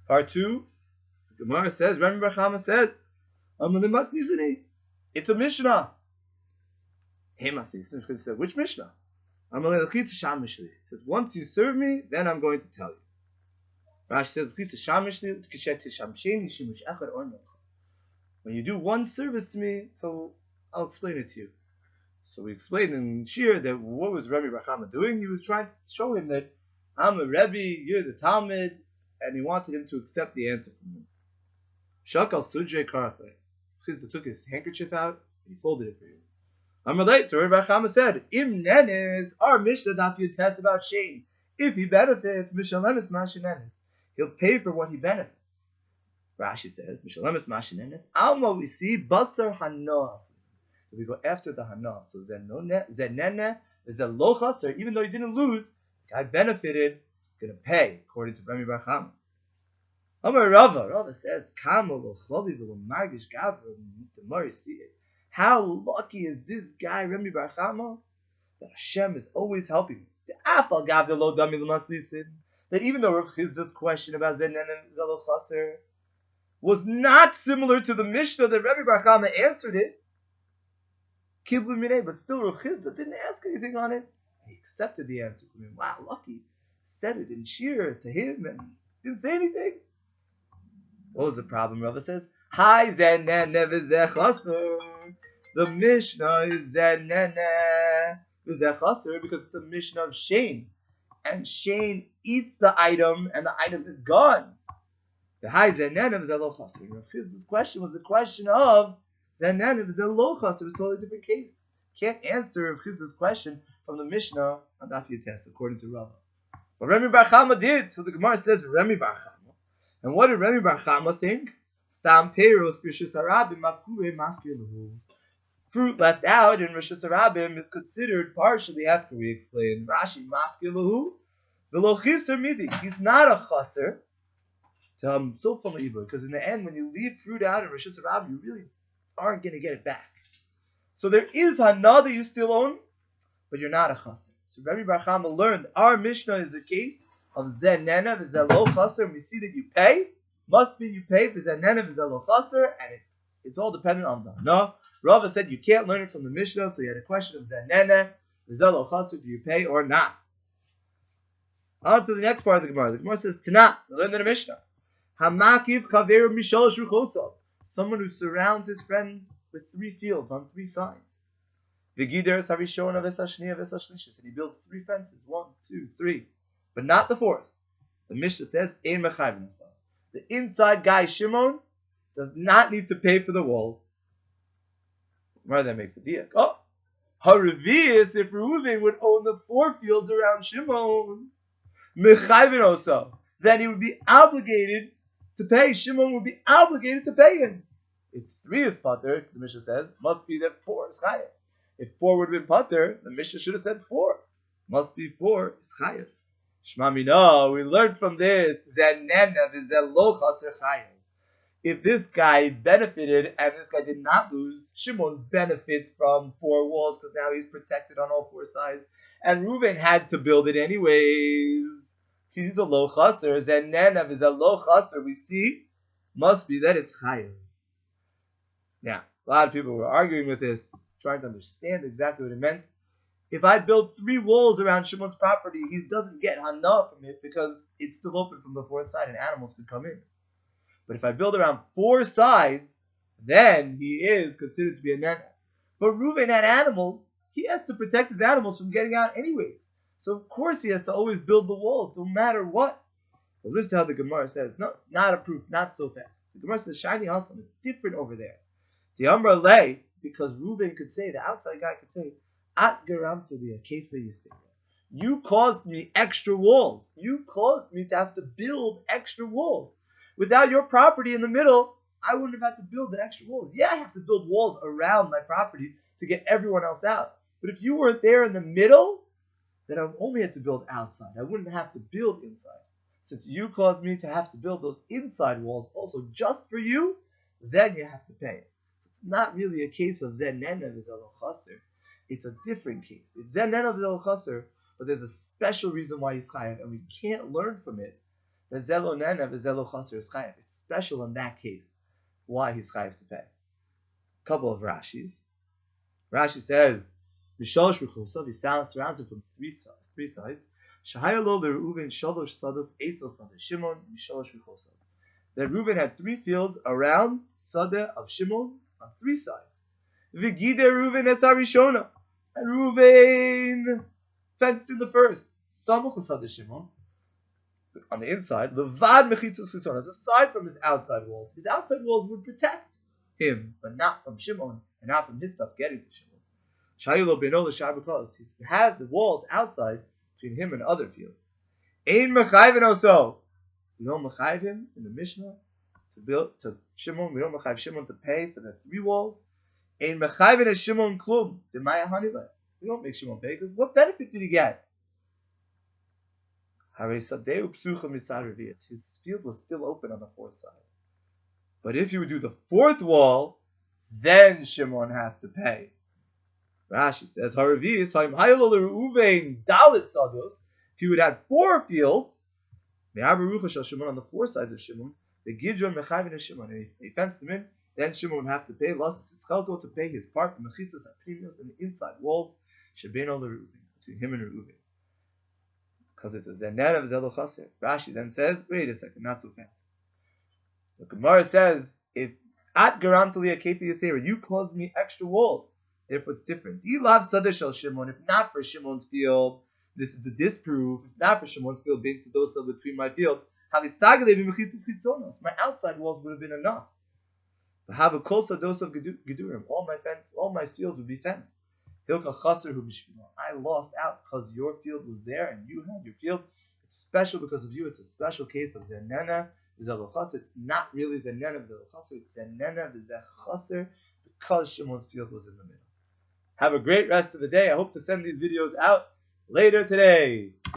Part 2, the Gemara says, Rabbi Bar Kamma said, it's a Mishnah. Which Mishnah? It says, once you serve me, then I'm going to tell you. Rashi says, when you do one service to me, so I'll explain it to you. So we explained in Shir that what was Rabbi Bar Kamma doing? He was trying to show him that I'm a Rebbe, you're the Talmud, and he wanted him to accept the answer from him. Shakal Sujre Karafle. Chizda took his handkerchief out and he folded it for you. I'm relate. So Rabbi Bar Kamma said, Im nenes, our Mishnah daf test about Shane. If he benefits, Mishalemis Mashinenes. He'll pay for what he benefits. Rashi says, Mishalemis Mashinenes. Alma we see Basar Hanoah. We go after the Hanoah. So Zenene is a lochas, or even though he didn't lose, the guy benefited, he's going to pay, according to Rabbi Bar Kamma. Amar Rava says, Kamma lo choli v'lo margish gavra t'mari see it. How lucky is this guy, Rabbi Bar Kamma, that Hashem is always helping him. That even though Rav Chizda's question about Zenen and Zelo Chaser was not similar to the Mishnah that Rabbi Bar Kamma answered it, but still Rav Chizda didn't ask anything on it. He accepted the answer from him. Wow, lucky. Said it in Shir to him and didn't say anything. What was the problem? Rava says, Hi Zenen v'zeh Chaser. The Mishnah is Zenene v'zeh Chaser because it's a Mishnah of Shane. And Shane eats the item and the item is gone. The Hi Zenene v'zeh lo Chaser. This question was the question of Zenene v'zeh lo Chaser. It was a totally different case. Can't answer Chizda's question from the Mishnah on Daf Yotes, according to Rava. But Rabbi Bar Kamma did. So the Gemara says Rabbi Bar Kamma. And what did Rabbi Bar Kamma think? Stam peiros b'rishus harabim mafkure mafkir lehu. Fruit left out in Rishus Harabim is considered partially, after we explain Rashi mafkir lehu v'lo chiser midi. He's not a chaser. So from Ibur, because in the end, when you leave fruit out in Rishus Harabim, you really aren't going to get it back. So there is hana that you still own, but you're not a chaser. So Rabbi Bar Kamma learned our Mishnah is a case of zenena v'zelo chaser, and we see that you pay. Must be you pay for zenena v'zelo chaser, and it's all dependent on the hana. Rava said you can't learn it from the Mishnah, so he had a question of zenena v'zelo chaser, do you pay or not? On to the next part of the Gemara. The Gemara says Tanah. We learned in the Mishnah. Hamakiv kaveru mishalosh ruchosov. Someone who surrounds his friend with 3 fields on 3 sides. V'gider sarishona v'sashniya v'sashlishis. And he builds 3 fences. 1, 2, 3. But not the 4th. The Mishnah says, Ein mechayvin. The inside guy, Shimon, does not need to pay for the walls. Well, that makes a diak. Oh! Haravias, if Reuven would own the 4 fields around Shimon, mechayvin also, then he would be obligated to pay. Shimon would be obligated to pay him. If 3 is pater, the Mishnah says, must be that 4 is chayav. If 4 would have been pater, the Mishnah should have said 4. Must be 4 is chayav. Shma mina, we learned from this, zenena v'zelo chaser chayav. If this guy benefited and this guy did not lose, Shimon benefits from 4 walls because now he's protected on all 4 sides. And Reuven had to build it anyways. He's a lo chaser. Zenena v'zelo chaser, we see, must be that it's chayav. Now, a lot of people were arguing with this, trying to understand exactly what it meant. If I build 3 walls around Shimon's property, he doesn't get hana from it because it's still open from the 4th side and animals could come in. But if I build around 4 sides, then he is considered to be a nena. But Reuven had animals. He has to protect his animals from getting out anyways. So of course he has to always build the walls, no matter what. Well, listen to how the Gemara says. No, not a proof, not so fast. The Gemara says, Shiny Hassan, it's different over there. The Amra lay, because Reuven could say, the outside guy could say, At garam to be a kefa yisera. You caused me extra walls. You caused me to have to build extra walls. Without your property in the middle, I wouldn't have had to build the extra walls. Yeah, I have to build walls around my property to get everyone else out. But if you weren't there in the middle, then I only had to build outside. I wouldn't have to build inside. Since you caused me to have to build those inside walls also just for you, then you have to pay. So it's not really a case of zenena v'zelo chaser. It's a different case. It's zenena v'zelo chaser, but there's a special reason why he's chayav, and we can't learn from it V'zelo nena v'zelo chaser is chayav. It's special in that case. Why he's chayav to pay? Couple of Rashis. Rashi says, Mishalosh Ruchosov, he surrounds it from three sides. Shahayalo Reuven Shalosh Sados Eitzel Sadeh Shimon Mishalosh Ruchosov. That Reuven had 3 fields around Sadeh of Shimon on 3 sides. V'gide Reuven es harishona, and Reuven fenced in the first. Samuch Sadeh Shimon on the inside. Levad Mechitzos Chisonos, aside from his outside walls. His outside walls would protect him, but not from Shimon and not from his stuff getting to Shimon. Shayilo Beno l'Shar B'Kos. He has the walls outside between him and other fields. Ein Mechayvin also. We don't mechayiv him in the Mishnah to Shimon. We don't mechayiv Shimon to pay for the 3 walls. Ein mechayvin es Shimon klum. We don't make Shimon pay because what benefit did he get? His field was still open on the 4th side. But if you would do the 4th wall, then Shimon has to pay. Rashi says, if you would have 4 fields, Shimon on the 4 sides of Shimon, the Gidron Mechayvin is Shimon, and he fenced him in, then Shimon would have to pay to pay his part, Mechitzas Aprimios, and the inside walls, Shebeno Reuven, between him and Reuven. Because it's a Zener of Zelo Chaser. Rashi then says, wait a second, not so fast. The Gemara says, if at Garantali Akefi Yisera, you caused me extra walls, therefore it's different. Ilav Sadeh Shel Shimon, if not for Shimon's field, this is the disproof, if not for Shimon's field being Sadosa between my fields, my outside walls would have been enough. But have a kol Sadosa of Gedurim, all my fields would be fenced. I lost out because your field was there and you had your field. It's special because of you. It's a special case of Zenena V'Zelochaser. It's not really Zenena V'Zelochaser. It's Zenena V'Zelochaser because Shimon's field was in the middle. Have a great rest of the day. I hope to send these videos out later today.